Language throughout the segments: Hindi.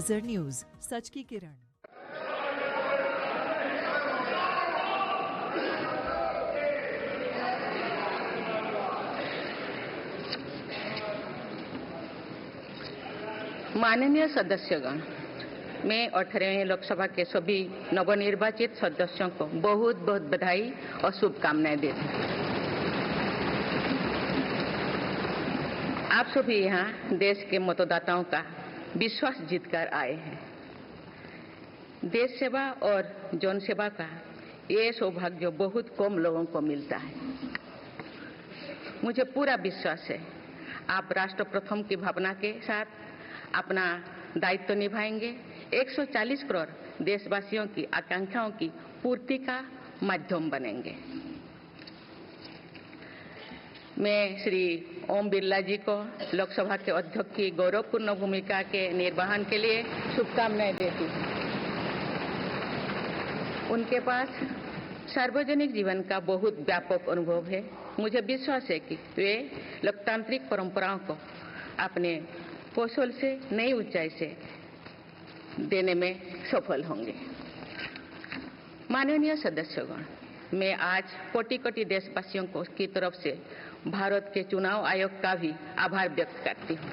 नजर न्यूज, सच की किरण। माननीय सदस्यगण, मैं 18वीं लोकसभा के सभी नवनिर्वाचित सदस्यों को बहुत बहुत बधाई और शुभकामनाएं देती हूँ। आप सभी यहाँ देश के मतदाताओं का विश्वास जीतकर आए हैं। देश सेवा और जन सेवा का ये सौभाग्य बहुत कम लोगों को मिलता है। मुझे पूरा विश्वास है आप राष्ट्र प्रथम की भावना के साथ अपना दायित्व निभाएंगे, 140 करोड़ देशवासियों की आकांक्षाओं की पूर्ति का माध्यम बनेंगे। मैं श्री ओम बिरला जी को लोकसभा के अध्यक्ष की गौरवपूर्ण भूमिका के निर्वहन के लिए शुभकामनाएं देती हूँ। उनके पास सार्वजनिक जीवन का बहुत व्यापक अनुभव है। मुझे विश्वास है कि वे लोकतांत्रिक परंपराओं को अपने कौशल से नई ऊंचाई से देने में सफल होंगे। माननीय सदस्यगण, मैं आज कोटि कोटि देशवासियों को की तरफ से भारत के चुनाव आयोग का भी आभार व्यक्त करती हूँ।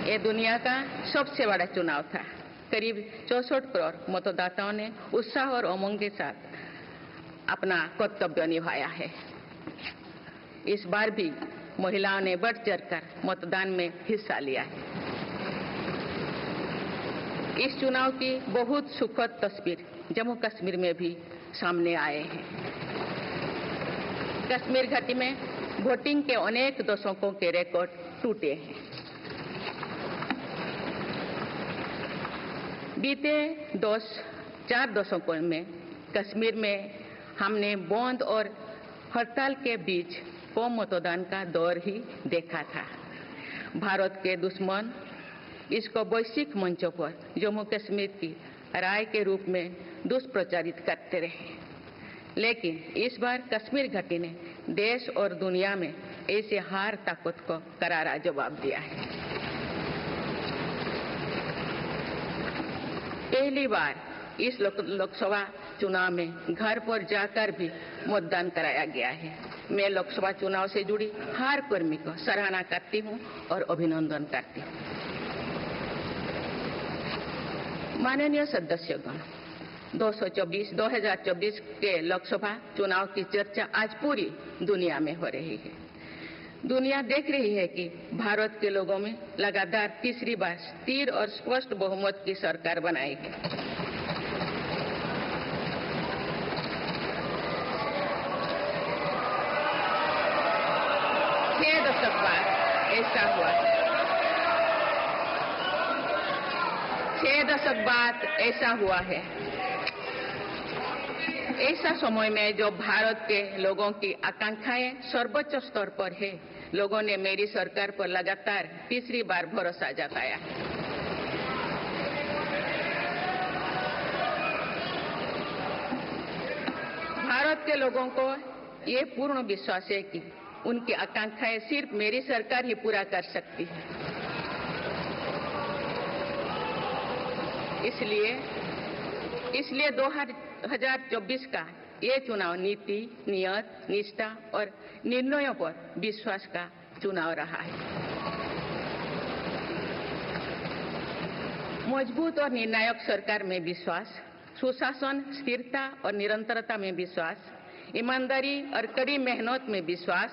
ये दुनिया का सबसे बड़ा चुनाव था। करीब 64 करोड़ मतदाताओं ने उत्साह और उमंग के साथ अपना कर्तव्य निभाया है। इस बार भी महिलाओं ने बढ़ चढ़कर मतदान में हिस्सा लिया है। इस चुनाव की बहुत सुखद तस्वीर जम्मू कश्मीर में भी सामने आए हैं। कश्मीर घाटी में वोटिंग के अनेक दशकों के रिकॉर्ड टूटे हैं। बीते 4 दशकों में कश्मीर में हमने बंद और हड़ताल के बीच कम मतदान का दौर ही देखा था। भारत के दुश्मन इसको वैश्विक मंचों पर जम्मू कश्मीर की राय के रूप में दुष्प्रचारित करते रहे, लेकिन इस बार कश्मीर घाटी ने देश और दुनिया में ऐसे हार ताकत को करारा जवाब दिया है। पहली बार इस लोकसभा चुनाव में घर पर जाकर भी मतदान कराया गया है। मैं लोकसभा चुनाव से जुड़ी हर कर्मी को सराहना करती हूं और अभिनंदन करती हूं। माननीय सदस्यगण, 2024 के लोकसभा चुनाव की चर्चा आज पूरी दुनिया में हो रही है। दुनिया देख रही है कि भारत के लोगों में लगातार तीसरी बार स्थिर और स्पष्ट बहुमत की सरकार बनाई है। छह दशक बाद ऐसा हुआ है। ऐसा समय में जो भारत के लोगों की आकांक्षाएं सर्वोच्च स्तर पर है, लोगों ने मेरी सरकार पर लगातार तीसरी बार भरोसा जताया है। भारत के लोगों को ये पूर्ण विश्वास है कि उनकी आकांक्षाएं सिर्फ मेरी सरकार ही पूरा कर सकती है। इसलिए 2024 का ये चुनाव नीति, नियत, निष्ठा और निर्णयों पर विश्वास का चुनाव रहा है। मजबूत और निर्णायक सरकार में विश्वास, सुशासन, स्थिरता और निरंतरता में विश्वास, ईमानदारी और कड़ी मेहनत में विश्वास,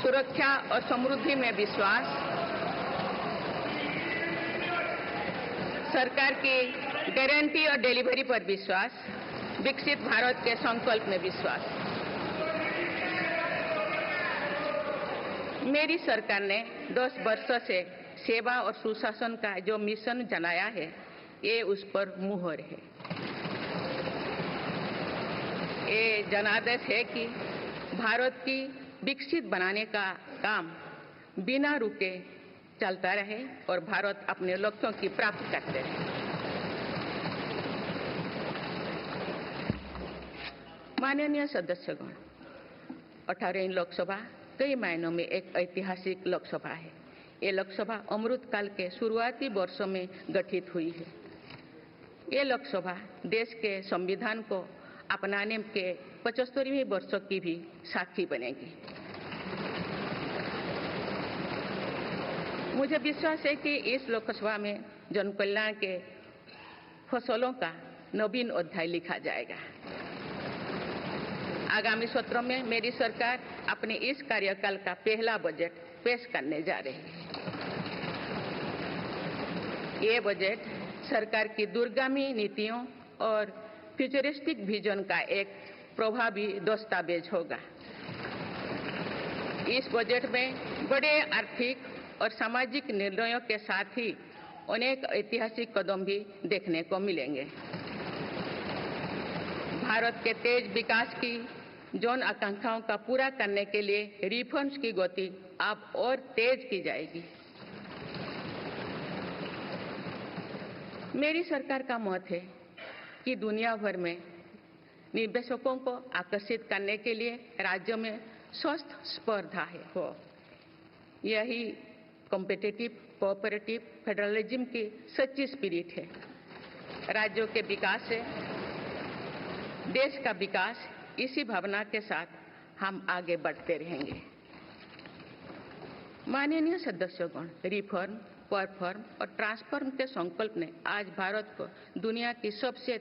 सुरक्षा और समृद्धि में विश्वास, सरकार की गारंटी और डिलीवरी पर विश्वास, विकसित भारत के संकल्प में विश्वास। मेरी सरकार ने 10 वर्षों से सेवा और सुशासन का जो मिशन चलाया है, ये उस पर मुहर है। ये जनादेश है कि भारत की विकसित बनाने का काम बिना रुके चलता रहे और भारत अपने लक्ष्यों की प्राप्ति करते रहे। माननीय सदस्यगण, 18वीं लोकसभा कई मायनों में एक ऐतिहासिक लोकसभा है। ये लोकसभा अमृतकाल के शुरुआती वर्षों में गठित हुई है। ये लोकसभा देश के संविधान को अपनाने के 75वें वर्षों की भी साक्षी बनेगी। मुझे विश्वास है कि इस लोकसभा में जन कल्याण के फसलों का नवीन अध्याय लिखा जाएगा। आगामी सत्रों में मेरी सरकार अपने इस कार्यकाल का पहला बजट पेश करने जा रही है। ये बजट सरकार की दूरगामी नीतियों और फ्यूचरिस्टिक विजन का एक प्रभावी दस्तावेज होगा। इस बजट में बड़े आर्थिक और सामाजिक निर्णयों के साथ ही अनेक ऐतिहासिक कदम भी देखने को मिलेंगे। भारत के तेज विकास की जन आकांक्षाओं का पूरा करने के लिए रिफॉर्म्स की गति अब और तेज की जाएगी। मेरी सरकार का मत है कि दुनिया भर में निवेशकों को आकर्षित करने के लिए राज्यों में स्वस्थ स्पर्धा हो। यही कॉम्पिटिटिव कोऑपरेटिव फेडरलिज्म की सच्ची स्पिरिट है। राज्यों के विकास से देश का विकास, इसी भावना के साथ हम आगे बढ़ते रहेंगे। माननीय सदस्यगण, रिफॉर्म, परफॉर्म और ट्रांसफॉर्म के संकल्प ने आज भारत को दुनिया की सबसे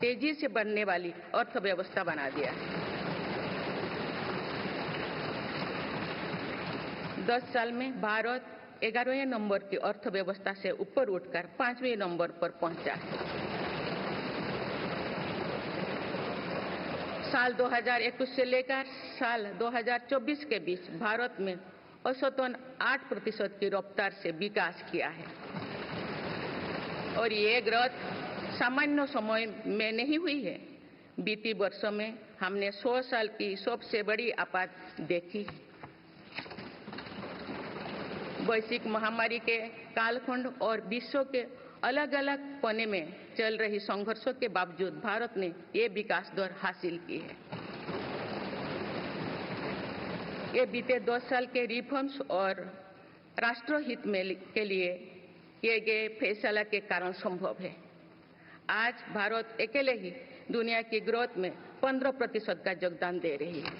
तेजी से बढ़ने वाली अर्थव्यवस्था बना दिया। 10 साल में भारत 11वें नंबर की अर्थव्यवस्था से ऊपर उठकर 5वें नंबर पर पहुंचा। साल 2021 से लेकर साल 2024 के बीच भारत में औसतन 8% की रफ्तार से विकास किया है। और ये ग्रोथ सामान्य समय में नहीं हुई है। बीती वर्षों में हमने 100 साल की सबसे बड़ी आपात देखी। वैश्विक महामारी के कालखंड और विश्व के अलग अलग कोने में चल रही संघर्षों के बावजूद भारत ने ये विकास दर हासिल की है। ये बीते 10 साल के रिफॉर्म्स और राष्ट्रहित में के लिए किए गए फैसला के कारण संभव है। आज भारत अकेले ही दुनिया की ग्रोथ में 15% का योगदान दे रही है।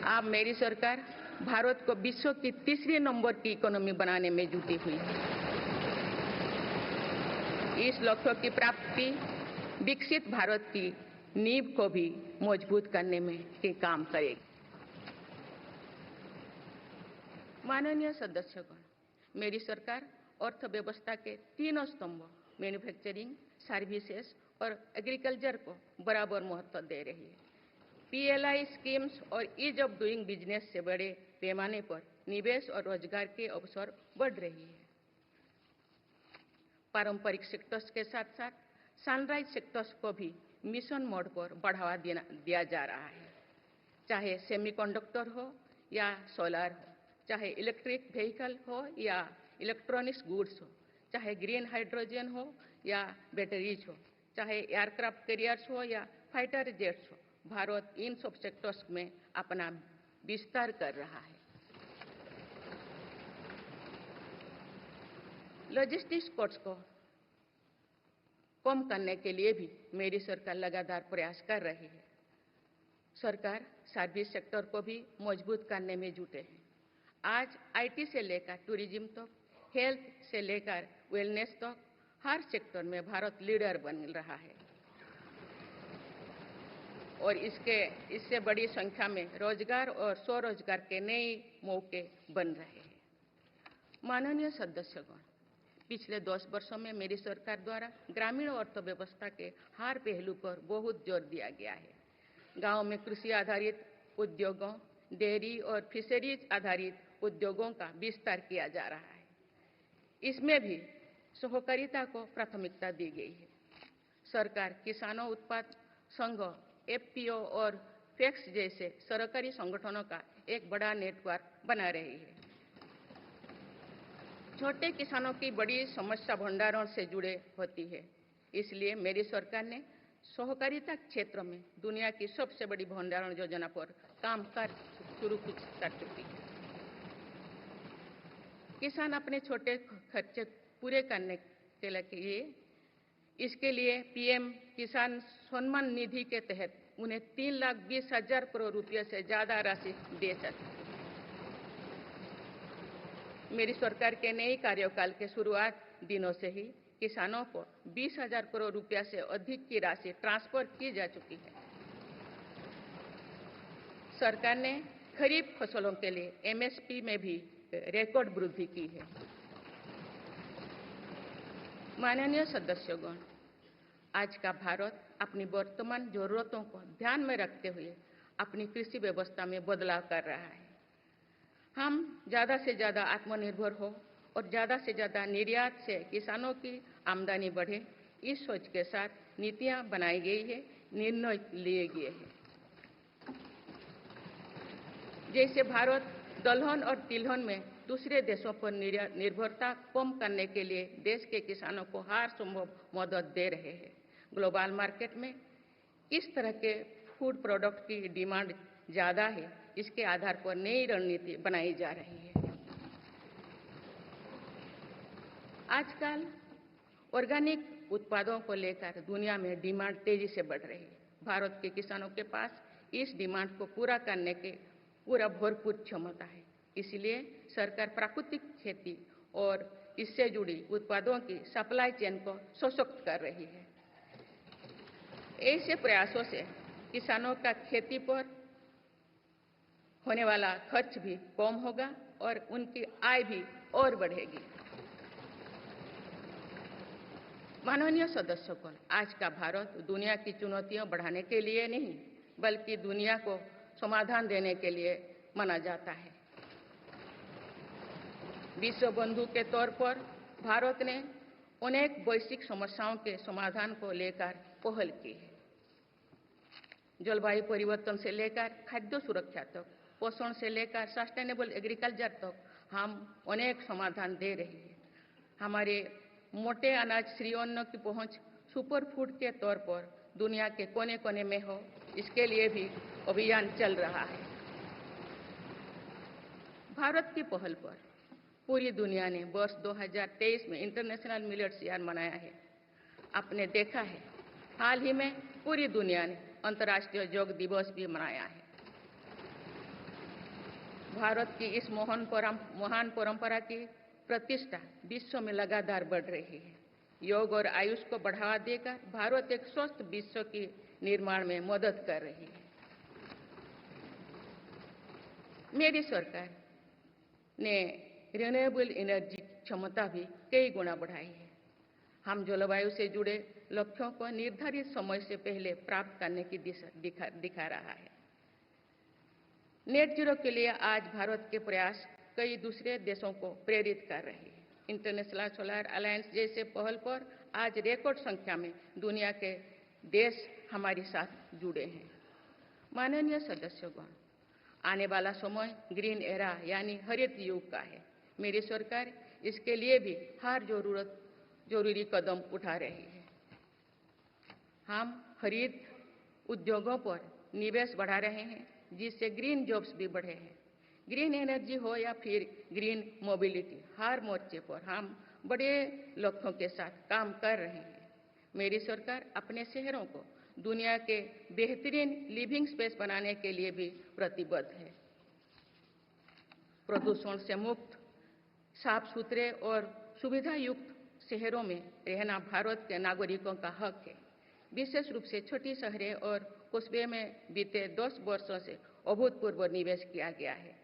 अब मेरी सरकार भारत को विश्व की तीसरे नंबर की इकोनॉमी बनाने में जुटी हुई है। इस लक्ष्य की प्राप्ति विकसित भारत की नींव को भी मजबूत करने में काम करेगी। माननीय सदस्यगण, मेरी सरकार अर्थव्यवस्था के तीनों स्तंभों मैन्युफैक्चरिंग, सर्विसेज और एग्रीकल्चर को बराबर महत्व दे रही है। पीएलआई स्कीम्स और ईज ऑफ डूइंग बिजनेस से बड़े पैमाने पर निवेश और रोजगार के अवसर बढ़ रही है। पारंपरिक सेक्टर्स के साथ साथ सनराइज सेक्टर्स को भी मिशन मोड पर बढ़ावा दिया जा रहा है। चाहे सेमीकंडक्टर हो या सोलर हो, चाहे इलेक्ट्रिक व्हीकल हो या इलेक्ट्रॉनिक्स गुड्स हो, चाहे ग्रीन हाइड्रोजन हो या बैटरीज हो, चाहे एयरक्राफ्ट कैरियर्स हो या फाइटर जेट्स हो, भारत इन सब सेक्टर्स में अपना विस्तार कर रहा है। लॉजिस्टिक्स कॉस्ट को कम करने के लिए भी मेरी सरकार लगातार प्रयास कर रही है। सरकार सर्विस सेक्टर को भी मजबूत करने में जुटे हैं। आज आईटी से लेकर टूरिज्म तक, हेल्थ से लेकर वेलनेस तक हर सेक्टर में भारत लीडर बन रहा है और इससे बड़ी संख्या में रोजगार और स्वरोजगार के नए मौके बन रहे हैं। माननीय सदस्यगण, पिछले 10 वर्षों में मेरी सरकार द्वारा ग्रामीण अर्थव्यवस्था के हर पहलू पर बहुत जोर दिया गया है। गांव में कृषि आधारित उद्योगों, डेयरी और फिशरीज आधारित उद्योगों का विस्तार किया जा रहा है। इसमें भी सहकारिता को प्राथमिकता दी गई है। सरकार किसानों उत्पाद संघ, एफपीओ और फैक्स जैसे सरकारी संगठनों का एक बड़ा नेटवर्क बना रही है। छोटे किसानों की बड़ी समस्या भंडारण से जुड़े होती है। इसलिए मेरी सरकार ने सहकारिता क्षेत्र में दुनिया की सबसे बड़ी भंडारण योजना पर काम कर शुरू कर चुकी है। किसान अपने छोटे खर्चे पूरे करने के लिए इसके लिए पीएम किसान सम्मान निधि के तहत उन्हें 3,20,000 करोड़ रुपये से ज्यादा राशि दे सकते हैं। मेरी सरकार के नई कार्यकाल के शुरुआत दिनों से ही किसानों को 20,000 करोड़ रुपया से अधिक की राशि ट्रांसफर की जा चुकी है। सरकार ने खरीफ फसलों के लिए एमएसपी में भी रिकॉर्ड वृद्धि की है। माननीय सदस्यगण, आज का भारत अपनी वर्तमान जरूरतों को ध्यान में रखते हुए अपनी कृषि व्यवस्था में बदलाव कर रहा है। हम ज्यादा से ज्यादा आत्मनिर्भर हो और ज्यादा से ज्यादा निर्यात से किसानों की आमदनी बढ़े, इस सोच के साथ नीतियां बनाई गई है, निर्णय लिए गए हैं। जैसे भारत दलहन और तिलहन में दूसरे देशों पर निर्भरता कम करने के लिए देश के किसानों को हर संभव मदद दे रहे हैं। ग्लोबल मार्केट में किस तरह के फूड प्रोडक्ट की डिमांड ज्यादा है, इसके आधार पर नई रणनीति बनाई जा रही है। आजकल ऑर्गेनिक उत्पादों को लेकर दुनिया में डिमांड तेजी से बढ़ रही है। भारत के किसानों के पास इस डिमांड को पूरा करने के भरपूर क्षमता है। इसलिए सरकार प्राकृतिक खेती और इससे जुड़ी उत्पादों की सप्लाई चेन को सशक्त कर रही है। ऐसे प्रयासों से किसानों का खेती पर होने वाला खर्च भी कम होगा और उनकी आय भी और बढ़ेगी। माननीय सदस्यगण, आज का भारत दुनिया की चुनौतियां बढ़ाने के लिए नहीं बल्कि दुनिया को समाधान देने के लिए माना जाता है। विश्व बंधु के तौर पर भारत ने अनेक वैश्विक समस्याओं के समाधान को लेकर पहल की है। जलवायु परिवर्तन से लेकर खाद्य सुरक्षा तक, पोषण से लेकर सस्टेनेबल एग्रीकल्चर तक हम अनेक समाधान दे रहे हैं। हमारे मोटे अनाज श्री अन्न की पहुंच सुपर फूड के तौर पर दुनिया के कोने कोने में हो, इसके लिए भी अभियान चल रहा है। भारत की पहल पर पूरी दुनिया ने वर्ष 2023 में इंटरनेशनल मिलेट्स ईयर मनाया है। आपने देखा है, हाल ही में पूरी दुनिया ने अंतर्राष्ट्रीय योग दिवस भी मनाया है। भारत की इस महान परंपरा की प्रतिष्ठा विश्व में लगातार बढ़ रही है। योग और आयुष को बढ़ावा देकर भारत एक स्वस्थ विश्व के निर्माण में मदद कर रही है। मेरी सरकार ने रिन्यूएबल एनर्जी क्षमता भी कई गुना बढ़ाई है। हम जलवायु से जुड़े लक्ष्यों को निर्धारित समय से पहले प्राप्त करने की दिशा दिखा रहा है। नेट जीरो के लिए आज भारत के प्रयास कई दूसरे देशों को प्रेरित कर रहे हैं। इंटरनेशनल सोलर अलायंस जैसे पहल पर आज रिकॉर्ड संख्या में दुनिया के देश हमारे साथ जुड़े हैं। माननीय सदस्यगण, आने वाला समय ग्रीन एरा यानी हरित युग का है। मेरी सरकार इसके लिए भी हर जरूरी कदम उठा रही है। हम हरित उद्योगों पर निवेश बढ़ा रहे हैं, जिससे ग्रीन जॉब्स भी बढ़े हैं। ग्रीन एनर्जी हो या फिर ग्रीन मोबिलिटी, हर मोर्चे पर हम बड़े लक्ष्यों के साथ काम कर रहे हैं। मेरी सरकार अपने शहरों को दुनिया के बेहतरीन लिविंग स्पेस बनाने के लिए भी प्रतिबद्ध है। प्रदूषण से मुक्त, साफ सुथरे और सुविधा युक्त शहरों में रहना भारत के नागरिकों का हक है। विशेष रूप से छोटी शहरें और कस्बे में बीते 10 वर्षों से अभूतपूर्व निवेश किया गया है।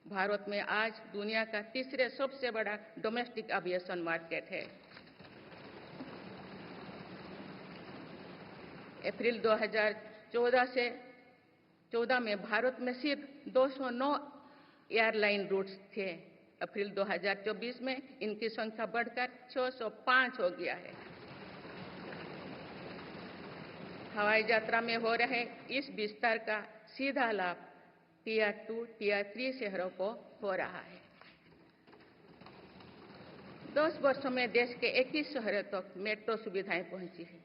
भारत में आज दुनिया का तीसरे सबसे बड़ा डोमेस्टिक एविएशन मार्केट है। अप्रैल 2014 में भारत में सिर्फ 209 एयरलाइन रूट्स थे। अप्रैल 2024 में इनकी संख्या बढ़कर 605 हो गया है। हवाई यात्रा में हो रहे इस विस्तार का सीधा लाभ टियर 2, टियर 3 शहरों को हो रहा है। 10 वर्षों में देश के 21 शहरों तक मेट्रो सुविधाएं पहुंची है।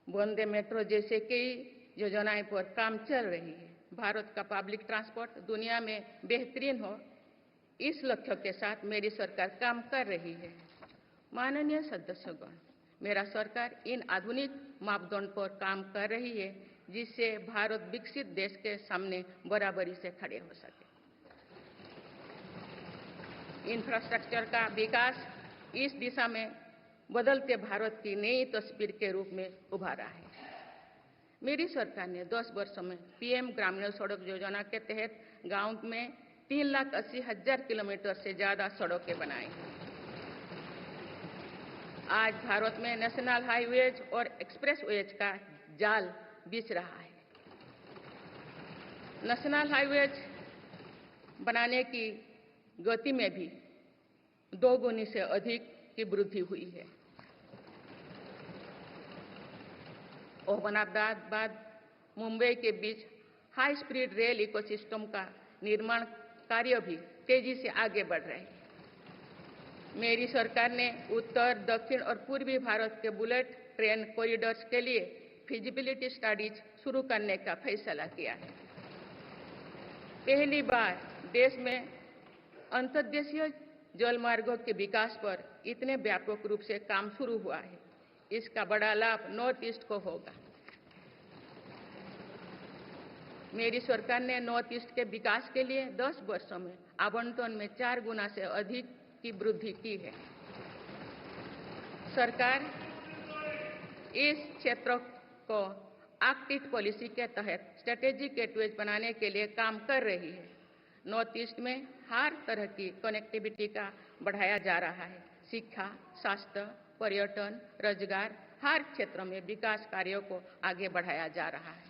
वंदे मेट्रो जैसे कई योजनाएं पर काम चल रही है। भारत का पब्लिक ट्रांसपोर्ट दुनिया में बेहतरीन हो, इस लक्ष्य के साथ मेरी सरकार काम कर रही है। माननीय सदस्यगण, मेरा सरकार इन आधुनिक मापदंड पर काम कर रही है जिससे भारत विकसित देश के सामने बराबरी से खड़े हो सके। इंफ्रास्ट्रक्चर का विकास इस दिशा में बदलते भारत की नई तस्वीर के रूप में उभारा है। मेरी सरकार ने 10 वर्षों में पीएम ग्रामीण सड़क योजना के तहत गांव में 3,80,000 किलोमीटर से ज्यादा सड़कें बनाई हैं। आज भारत में नेशनल हाईवेज और एक्सप्रेसवेज का जाल बिछ रहा है। नेशनल हाईवेज बनाने की गति में भी 2 गुनी से अधिक की वृद्धि हुई है। अहमदाबाद मुंबई के बीच हाई स्पीड रेल इकोसिस्टम का निर्माण कार्य भी तेजी से आगे बढ़ रहे हैं। मेरी सरकार ने उत्तर, दक्षिण और पूर्वी भारत के बुलेट ट्रेन कॉरिडोर्स के लिए फिजिबिलिटी स्टडीज शुरू करने का फैसला किया है। पहली बार देश में अंतर्देशीय जल मार्गों के विकास पर इतने व्यापक रूप से काम शुरू हुआ है। इसका बड़ा लाभ नॉर्थ ईस्ट को होगा। मेरी सरकार ने नॉर्थ ईस्ट के विकास के लिए 10 वर्षों में आवंटन में 4 गुना से अधिक की वृद्धि की है। सरकार इस क्षेत्र को एक्ट ईस्ट पॉलिसी के तहत स्ट्रेटेजिक गेटवेज बनाने के लिए काम कर रही है। नॉर्थ ईस्ट में हर तरह की कनेक्टिविटी का बढ़ाया जा रहा है। शिक्षा, स्वास्थ्य, पर्यटन, रोजगार, हर क्षेत्र में विकास कार्यों को आगे बढ़ाया जा रहा है।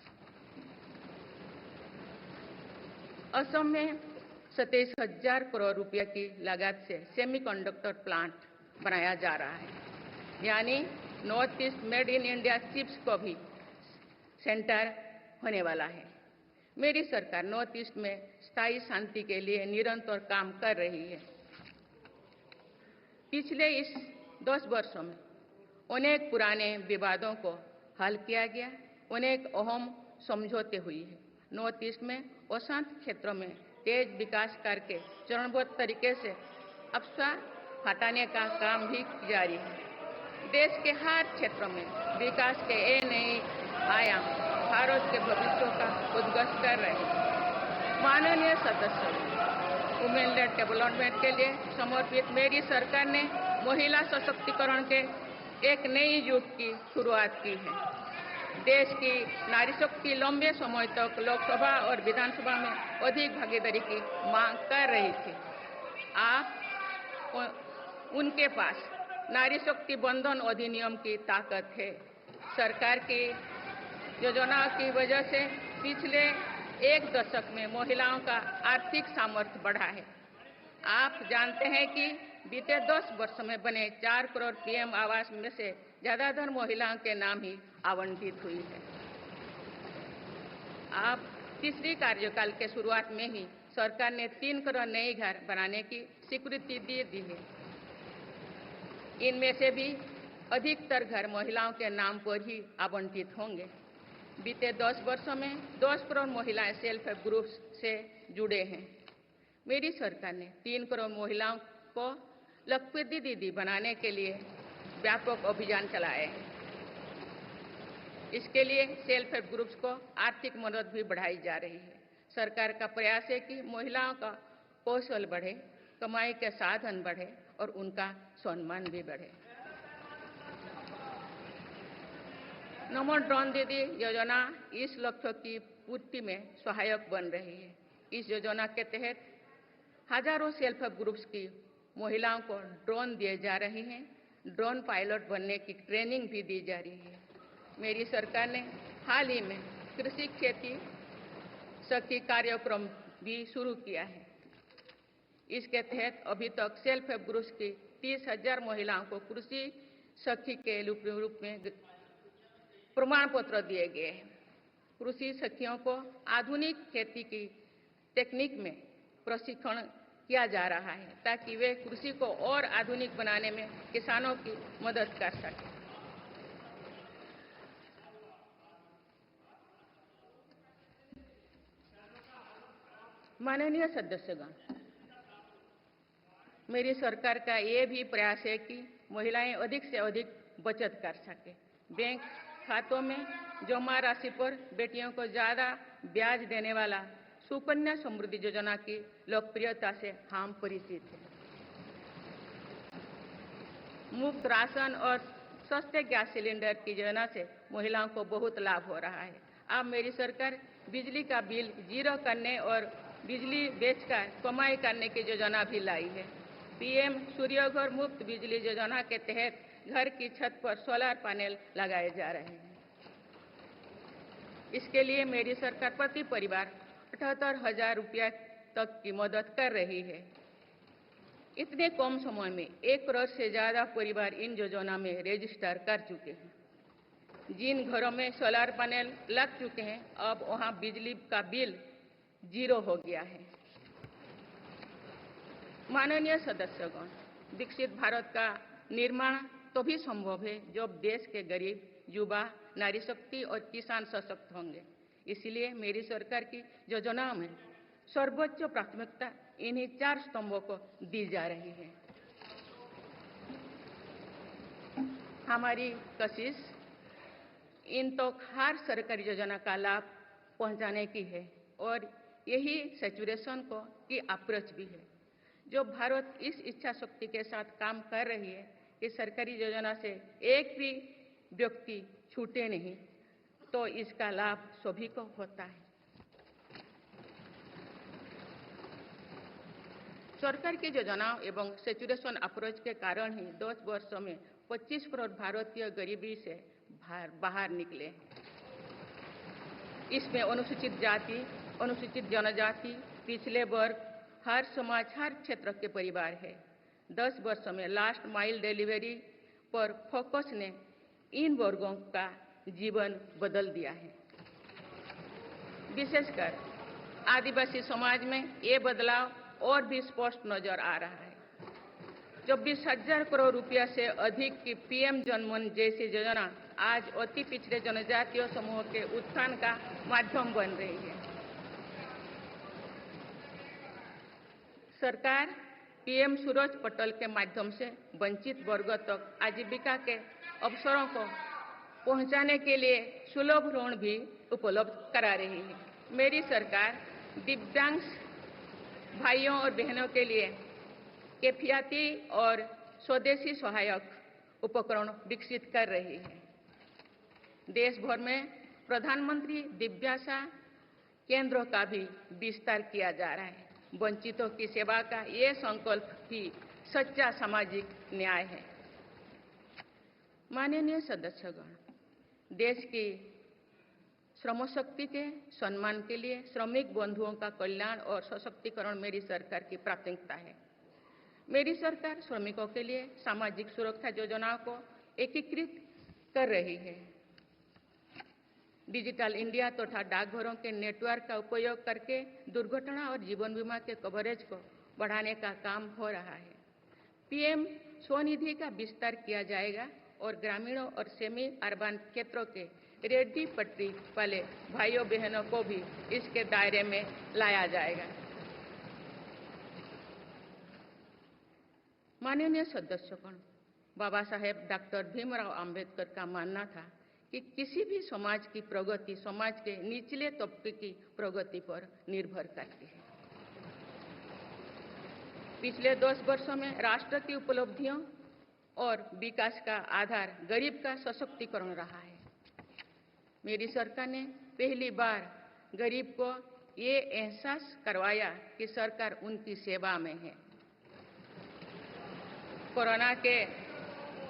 असम में 27,000 करोड़ रुपए की लागत से सेमीकंडक्टर प्लांट बनाया जा रहा है, यानी north east made in India chips को भी सेंटर होने वाला है। मेरी सरकार नॉर्थ ईस्ट में स्थायी शांति के लिए निरंतर काम कर रही है। पिछले इस 10 वर्षों में अनेक पुराने विवादों को हल किया गया, अनेक अहम समझौते हुई है। नॉर्थ ईस्ट में अशांत क्षेत्रों में तेज विकास करके चरणबद्ध तरीके से अफवाह हटाने का काम भी जारी है। देश के हर क्षेत्र में विकास के ये नए आयाम भारत के भविष्य का उद्घोष कर रहे हैं। माननीय सदस्य, वुमेन लेड डेवलपमेंट के लिए समर्पित मेरी सरकार ने महिला सशक्तिकरण के एक नई युग की शुरुआत की है। देश की नारी शक्ति लंबे समय तक लोकसभा और विधानसभा में अधिक भागीदारी की मांग कर रही थी। आप उनके पास नारी शक्ति बंधन अधिनियम की ताकत है। सरकार की योजनाओं की वजह से पिछले 1 दशक में महिलाओं का आर्थिक सामर्थ्य बढ़ा है। आप जानते हैं कि बीते 10 वर्षों में बने 4 करोड़ पीएम आवास में से ज्यादातर महिलाओं के नाम ही आवंटित हुई है। आप तीसरी कार्यकाल के शुरुआत में ही सरकार ने 3 करोड़ नए घर बनाने की स्वीकृति दे दी है। इनमें से भी अधिकतर घर महिलाओं के नाम पर ही आवंटित होंगे। बीते 10 वर्षों में 10 करोड़ महिलाएं सेल्फ हेल्प ग्रुप से जुड़े हैं। मेरी सरकार ने 3 करोड़ महिलाओं को लखपति दीदी बनाने के लिए व्यापक अभियान चलाए हैं। इसके लिए सेल्फ हेल्प ग्रुप्स को आर्थिक मदद भी बढ़ाई जा रही है। सरकार का प्रयास है कि महिलाओं का कौशल बढ़े, कमाई के साधन बढ़े और उनका सम्मान भी बढ़े। नमो ड्रोन दीदी योजना इस लक्ष्य की पूर्ति में सहायक बन रही है। इस योजना के तहत हजारों सेल्फ हेल्प ग्रुप्स की महिलाओं को ड्रोन दिए जा रहे हैं। ड्रोन पायलट बनने की ट्रेनिंग भी दी जा रही है। मेरी सरकार ने हाल ही में कृषि खेती सखी कार्यक्रम भी शुरू किया है। इसके तहत अभी तक सेल्फ हेल्प ग्रुप्स की 30,000 महिलाओं को कृषि सखी के रूप में प्रमाण पत्र दिए गए हैं। कृषि सखियों को आधुनिक खेती की तकनीक में प्रशिक्षण किया जा रहा है ताकि वे कृषि को और आधुनिक बनाने में किसानों की मदद कर सकें। माननीय सदस्यगण, मेरी सरकार का ये भी प्रयास है कि महिलाएं अधिक से अधिक बचत कर सके। बैंक खातों में जमा राशि पर बेटियों को ज्यादा ब्याज देने वाला सुकन्या समृद्धि योजना की लोकप्रियता से हम परिचित हैं। मुफ्त राशन और सस्ते गैस सिलेंडर की योजना से महिलाओं को बहुत लाभ हो रहा है। अब मेरी सरकार बिजली का बिल जीरो करने और बिजली बेचकर कमाई करने की योजना भी लाई है। पीएम सूर्यघर मुफ्त बिजली योजना के तहत घर की छत पर सोलर पैनल लगाए जा रहे हैं। इसके लिए मेरी सरकार प्रति परिवार 78,000 रुपया तक की मदद कर रही है। इतने कम समय में 1 करोड़ से ज्यादा परिवार इन योजना में रजिस्टर कर चुके हैं। जिन घरों में सोलर पैनल लग चुके हैं, अब वहां बिजली का बिल जीरो हो गया है। माननीय सदस्यगण, विकसित भारत का निर्माण तभी संभव है जब देश के गरीब, युवा, नारी शक्ति और किसान सशक्त होंगे। इसलिए मेरी सरकार की योजनाओं में सर्वोच्च प्राथमिकता इन्हीं 4 स्तंभों को दी जा रही है। हमारी कोशिश इन तो हर सरकारी योजना का लाभ पहुंचाने की है और यही सैचुरेशन को की अप्रोच भी है। जो भारत इस इच्छा शक्ति के साथ काम कर रही है कि सरकारी योजना से एक भी व्यक्ति छूटे नहीं, तो इसका लाभ सभी को होता है। सरकार की योजनाओं एवं सैचुरेशन अप्रोच के कारण ही 10 वर्षों में 25 करोड़ भारतीय गरीबी से बाहर निकले। इसमें अनुसूचित जाति, अनुसूचित जनजाति, पिछले वर्ग, हर समाज, हर क्षेत्र के परिवार है। 10 वर्षों में लास्ट माइल डिलीवरी पर फोकस ने इन वर्गों का जीवन बदल दिया है। विशेषकर आदिवासी समाज में ये बदलाव और भी स्पष्ट नजर आ रहा है। 24,000 करोड़ रुपया से अधिक की पीएम जनमन जैसी योजना आज अति पिछड़े जनजातीय समूह के उत्थान का माध्यम बन रही है। सरकार पीएम सूरज पटल के माध्यम से वंचित वर्गों तक आजीविका के अवसरों को पहुंचाने के लिए सुलभ ऋण भी उपलब्ध करा रही है। मेरी सरकार दिव्यांग भाइयों और बहनों के लिए किफायती और स्वदेशी सहायक उपकरण विकसित कर रही है। देश भर में प्रधानमंत्री दिव्यांशा केंद्रों का भी विस्तार किया जा रहा है। वंचितों की सेवा का ये संकल्प ही सच्चा सामाजिक न्याय है। माननीय सदस्यगण, देश की श्रम शक्ति के सम्मान के लिए श्रमिक बंधुओं का कल्याण और सशक्तिकरण मेरी सरकार की प्राथमिकता है। मेरी सरकार श्रमिकों के लिए सामाजिक सुरक्षा योजनाओं को एकीकृत कर रही है। डिजिटल इंडिया तथा डाकघरों के नेटवर्क का उपयोग करके दुर्घटना और जीवन बीमा के कवरेज को बढ़ाने का काम हो रहा है। पीएम स्वनिधि का विस्तार किया जाएगा और ग्रामीणों और सेमी अर्बन क्षेत्रों के रेहड़ी पटरी वाले भाइयों बहनों को भी इसके दायरे में लाया जाएगा। माननीय सदस्यगण, बाबा साहेब डॉक्टर भीमराव अंबेडकर का मानना था कि किसी भी समाज की प्रगति समाज के निचले तबके की प्रगति पर निर्भर करती है। पिछले 10 वर्षों में राष्ट्र की उपलब्धियों और विकास का आधार गरीब का सशक्तिकरण रहा है। मेरी सरकार ने पहली बार गरीब को ये एहसास करवाया कि सरकार उनकी सेवा में है। कोरोना के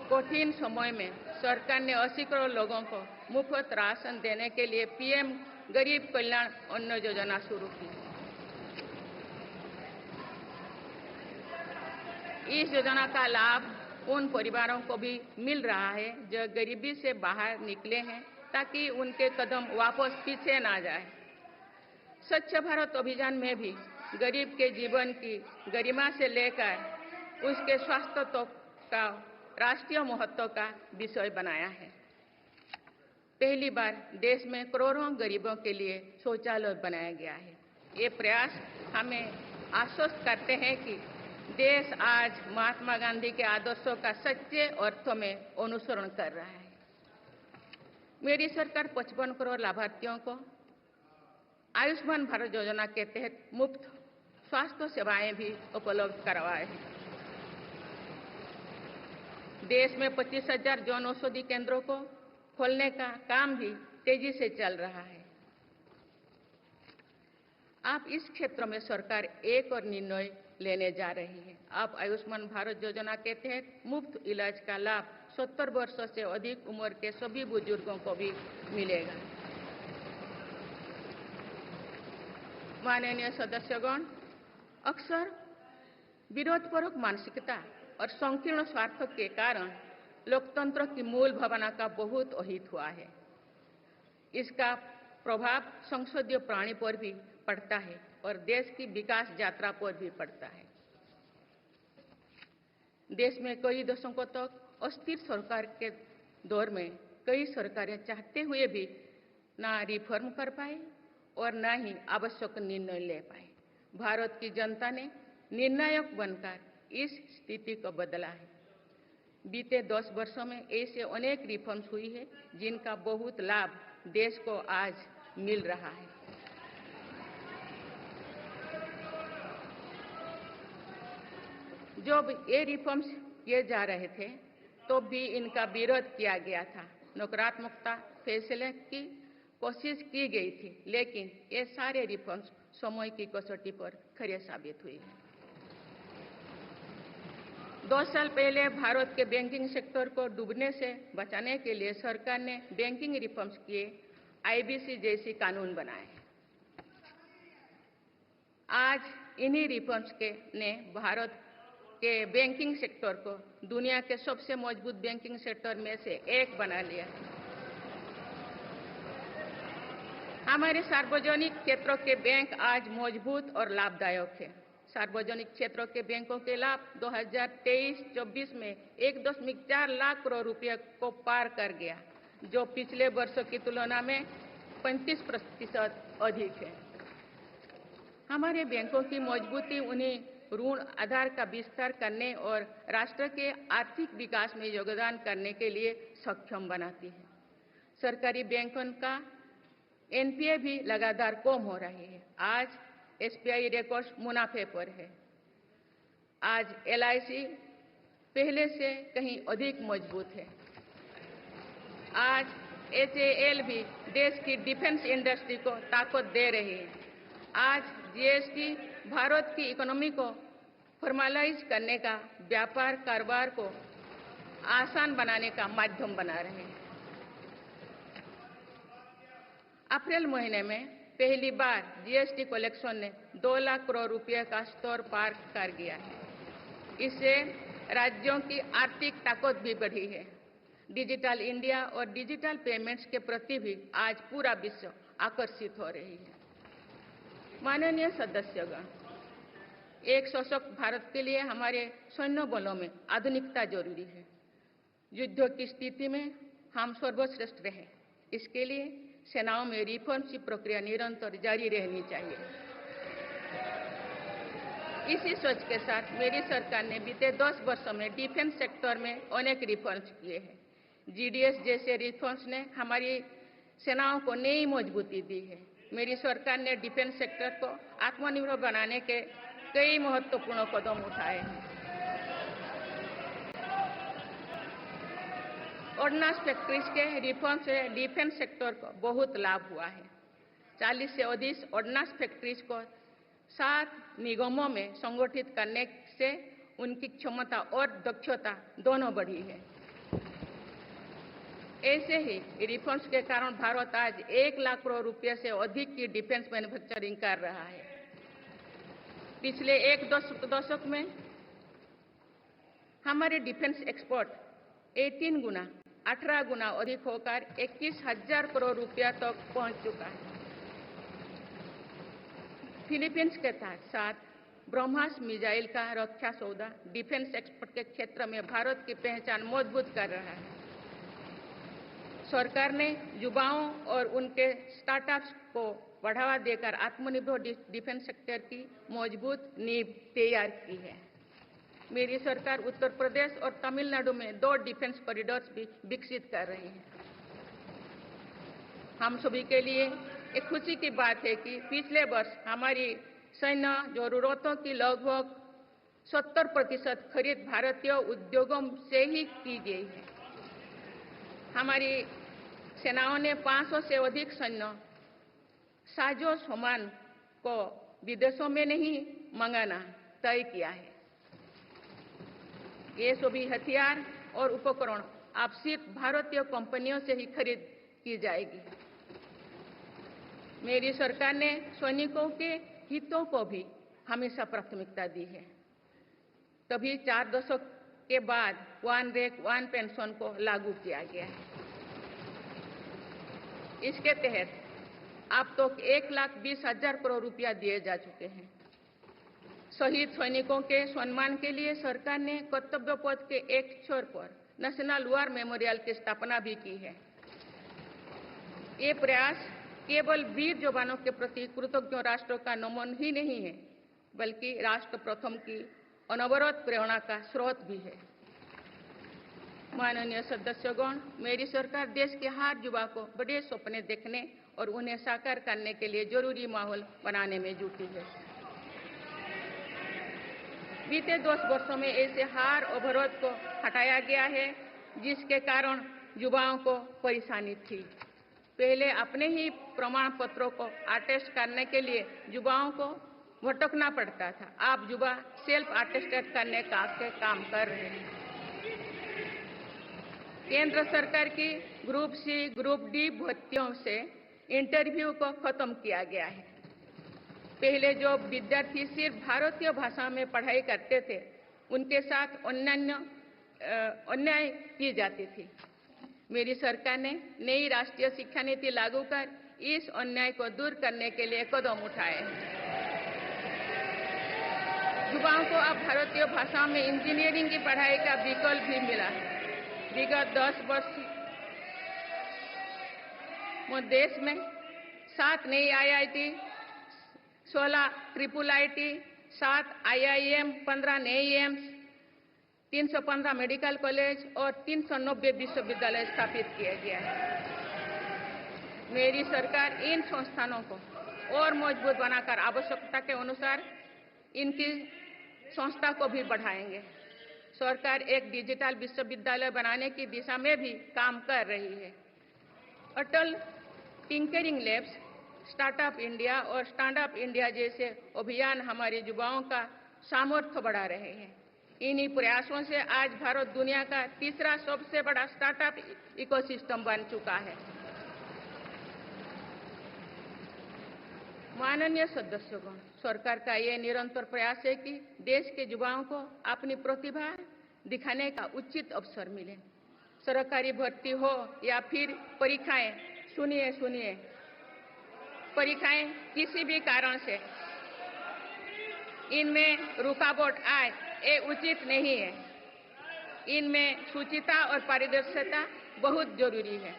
कठिन समय में सरकार ने 80 करोड़ लोगों को मुफ्त राशन देने के लिए पीएम गरीब कल्याण अन्न योजना शुरू की। इस योजना का लाभ उन परिवारों को भी मिल रहा है जो गरीबी से बाहर निकले हैं, ताकि उनके कदम वापस पीछे ना जाए। स्वच्छ भारत अभियान में भी गरीब के जीवन की गरिमा से लेकर उसके स्वास्थ्य तक का राष्ट्रीय महत्व का विषय बनाया है। पहली बार देश में करोड़ों गरीबों के लिए शौचालय बनाया गया है। ये प्रयास हमें आश्वस्त करते हैं कि देश आज महात्मा गांधी के आदर्शों का सच्चे अर्थों में अनुसरण कर रहा है। मेरी सरकार 55 करोड़ लाभार्थियों को आयुष्मान भारत योजना के तहत मुफ्त स्वास्थ्य सेवाएं भी उपलब्ध करवाए हैं। देश में 25,000 जन औषधि केंद्रों को खोलने का काम भी तेजी से चल रहा है। आप इस क्षेत्र में सरकार एक और निर्णय लेने जा रही है। आप आयुष्मान भारत योजना के तहत मुफ्त इलाज का लाभ 70 वर्षों से अधिक उम्र के सभी बुजुर्गों को भी मिलेगा। माननीय सदस्यगण, अक्सर विरोधपूर्वक मानसिकता और संकीर्ण स्वार्थ के कारण लोकतंत्र की मूल भावना का बहुत अहित हुआ है। इसका प्रभाव संसदीय प्रणाली पर भी पड़ता है और देश की विकास यात्रा पर भी पड़ता है। देश में कई दशकों तक अस्थिर सरकार के दौर में कई सरकारें चाहते हुए भी ना रिफॉर्म कर पाए और ना ही आवश्यक निर्णय ले पाए। भारत की जनता ने निर्णायक बनकर इस स्थिति को बदला है। बीते 10 वर्षों में ऐसे अनेक रिफॉर्म्स हुई है जिनका बहुत लाभ देश को आज मिल रहा है। जब ये रिफॉर्म्स किए जा रहे थे तो भी इनका विरोध किया गया था। नकारात्मकता फैसले की कोशिश की गई थी, लेकिन ये सारे रिफॉर्म्स समय की कसौटी पर खरे साबित हुए हैं। 2 साल पहले भारत के बैंकिंग सेक्टर को डूबने से बचाने के लिए सरकार ने बैंकिंग रिफॉर्म्स किए, आईबीसी जैसी कानून बनाए। आज इन्हीं रिफॉर्म्स ने भारत के बैंकिंग सेक्टर को दुनिया के सबसे मजबूत बैंकिंग सेक्टर में से एक बना लिया। हमारे सार्वजनिक क्षेत्रों के बैंक आज मजबूत और लाभदायक है। सार्वजनिक क्षेत्रों के बैंकों के लाभ 2023-24 में 1.4 लाख करोड़ रुपए को पार कर गया, जो पिछले वर्षों की तुलना में 35% अधिक है। हमारे बैंकों की मजबूती उन्हें ऋण आधार का विस्तार करने और राष्ट्र के आर्थिक विकास में योगदान करने के लिए सक्षम बनाती है। सरकारी बैंकों का एनपीए भी लगातार कम हो रही है। आज एसबीआई रिकॉर्ड मुनाफे पर है। आज एलआईसी पहले से कहीं अधिक मजबूत है। आज एचएएल भी देश की डिफेंस इंडस्ट्री को ताकत दे रही है। आज जीएसटी भारत की इकोनॉमी को फॉर्मलाइज करने का, व्यापार कारोबार को आसान बनाने का माध्यम बना रहे हैं। अप्रैल महीने में पहली बार जीएसटी कलेक्शन ने 2 लाख करोड़ रुपए का स्तर पार कर गया है। इससे राज्यों की आर्थिक ताकत भी बढ़ी है। डिजिटल इंडिया और डिजिटल पेमेंट्स के प्रति भी आज पूरा विश्व आकर्षित हो रही है। माननीय सदस्यगण, एक सशक्त भारत के लिए हमारे सैन्य बलों में आधुनिकता जरूरी है। युद्ध की स्थिति में हम सर्वश्रेष्ठ रहे, इसके लिए सेनाओं में रिफॉर्म्स की प्रक्रिया निरंतर जारी रहनी चाहिए। इसी सोच के साथ मेरी सरकार ने बीते 10 वर्षों में डिफेंस सेक्टर में अनेक रिफॉर्म्स किए हैं। जीडीएस जैसे रिफॉर्म्स ने हमारी सेनाओं को नई मजबूती दी है। मेरी सरकार ने डिफेंस सेक्टर को आत्मनिर्भर बनाने के कई महत्वपूर्ण कदम उठाए हैं। ऑर्डिनेंस फैक्ट्रीज के रिफॉर्म से डिफेंस सेक्टर को बहुत लाभ हुआ है। 40 से अधिक ऑर्डिनेंस फैक्ट्रीज को 7 निगमों में संगठित करने से उनकी क्षमता और दक्षता दोनों बढ़ी है। ऐसे ही रिफॉर्म्स के कारण भारत आज 1 लाख करोड़ रुपए से अधिक की डिफेंस मैन्युफैक्चरिंग कर रहा है। पिछले एक दशक में हमारे डिफेंस एक्सपोर्ट 18 गुना अधिक होकर 21,000 करोड़ रुपया तक पहुंच चुका है। फिलीपींस के साथ ब्रह्मास मिसाइल का रक्षा सौदा डिफेंस एक्सपोर्ट के क्षेत्र में भारत की पहचान मजबूत कर रहा है। सरकार ने युवाओं और उनके स्टार्टअप्स को बढ़ावा देकर आत्मनिर्भर डिफेंस सेक्टर की मजबूत नींव तैयार की है। मेरी सरकार उत्तर प्रदेश और तमिलनाडु में 2 डिफेंस कॉरिडोर्स भी विकसित कर रही है। हम सभी के लिए एक खुशी की बात है कि पिछले वर्ष हमारी सैन्य जरूरतों की लगभग 70% खरीद भारतीय उद्योगों से ही की गई है। हमारी सेनाओं ने 500 से अधिक सैन्य साजो सामान को विदेशों में नहीं मंगाना तय किया है। ये सभी हथियार और उपकरण अब सिर्फ भारतीय कंपनियों से ही खरीद की जाएगी। मेरी सरकार ने सैनिकों के हितों को भी हमेशा प्राथमिकता दी है। तभी 4 दशक के बाद वन रैंक वन पेंशन को लागू किया गया है। इसके तहत अब तो 1,20,000 करोड़ रुपया दिए जा चुके हैं। शहीद सैनिकों के सम्मान के लिए सरकार ने कर्तव्य पथ के एक छोर पर नेशनल वॉर मेमोरियल की स्थापना भी की है। ये प्रयास केवल वीर जवानों के प्रति कृतज्ञ राष्ट्र का नमन ही नहीं है, बल्कि राष्ट्र प्रथम की अनवरत प्रेरणा का स्रोत भी है। माननीय सदस्यगण, मेरी सरकार देश के हर युवा को बड़े सपने देखने और उन्हें साकार करने के लिए जरूरी माहौल बनाने में जुटी है। बीते 10 वर्षों में ऐसे हर अवरोध को हटाया गया है जिसके कारण युवाओं को परेशानी थी। पहले अपने ही प्रमाण पत्रों को अटेस्ट करने के लिए युवाओं को भटकना पड़ता था। अब युवा सेल्फ अटेस्टेड करने का काम कर रहे हैं। केंद्र सरकार की ग्रुप सी ग्रुप डी भर्तियों से इंटरव्यू को खत्म किया गया है। पहले जो विद्यार्थी सिर्फ भारतीय भाषा में पढ़ाई करते थे, उनके साथ अन्याय की जाती थी। मेरी सरकार ने नई राष्ट्रीय शिक्षा नीति लागू कर इस अन्याय को दूर करने के लिए कदम उठाए हैं। युवाओं को अब भारतीय भाषा में इंजीनियरिंग की पढ़ाई का विकल्प भी मिला है। विगत 10 वर्ष में देश में 7 नई IIT, 16 IIIT, 7 IIM, 15 नए एम्स, 315 मेडिकल कॉलेज और 390 विश्वविद्यालय स्थापित किया गया है। मेरी सरकार इन संस्थानों को और मजबूत बनाकर आवश्यकता के अनुसार इनकी संस्था को भी बढ़ाएंगे। सरकार एक डिजिटल विश्वविद्यालय बनाने की दिशा में भी काम कर रही है। अटल टिंकरिंग लैब्स, स्टार्टअप इंडिया और स्टैंड अप इंडिया जैसे अभियान हमारे युवाओं का सामर्थ्य बढ़ा रहे हैं। इन्हीं प्रयासों से आज भारत दुनिया का तीसरा सबसे बड़ा स्टार्टअप इकोसिस्टम बन चुका है। माननीय सदस्यगण, सरकार का ये निरंतर प्रयास है कि देश के युवाओं को अपनी प्रतिभा दिखाने का उचित अवसर मिले। सरकारी भर्ती हो या फिर परीक्षाएं, सुनिए, परीक्षाएं किसी भी कारण से इनमें रुकावट आए, ये उचित नहीं है। इनमें शुचिता और पारदर्शिता बहुत जरूरी है।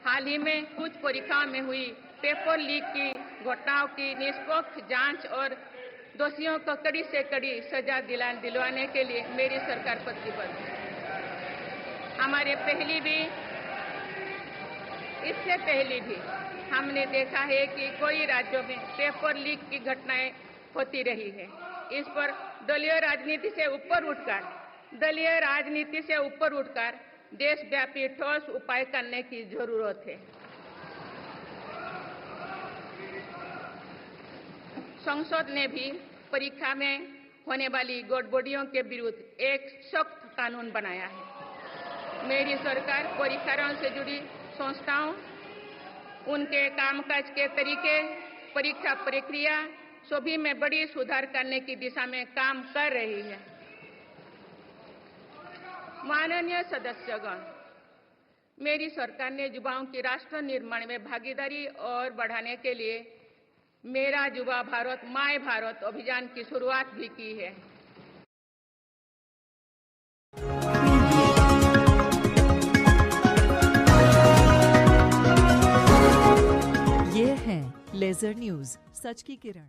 हाल ही में कुछ परीक्षाओं में हुई पेपर लीक की घटनाओं की निष्पक्ष जांच और दोषियों को कड़ी से कड़ी सजा दिलवाने के लिए मेरी सरकार प्रतिबद्ध है। इससे पहले भी हमने देखा है कि कई राज्यों में पेपर लीक की घटनाएं होती रही है। इस पर दलीय राजनीति से ऊपर उठकर देशव्यापी ठोस उपाय करने की जरूरत है। संसद ने भी परीक्षा में होने वाली गड़बड़ियों के विरुद्ध एक सख्त कानून बनाया है। मेरी सरकार परीक्षाओं से जुड़ी संस्थाओं, उनके कामकाज के तरीके, परीक्षा प्रक्रिया सभी में बड़ी सुधार करने की दिशा में काम कर रही है। माननीय सदस्यगण, मेरी सरकार ने युवाओं की राष्ट्र निर्माण में भागीदारी और बढ़ाने के लिए मेरा युवा भारत माय भारत अभियान की शुरुआत भी की है। ये है लेजर न्यूज, सच की किरण।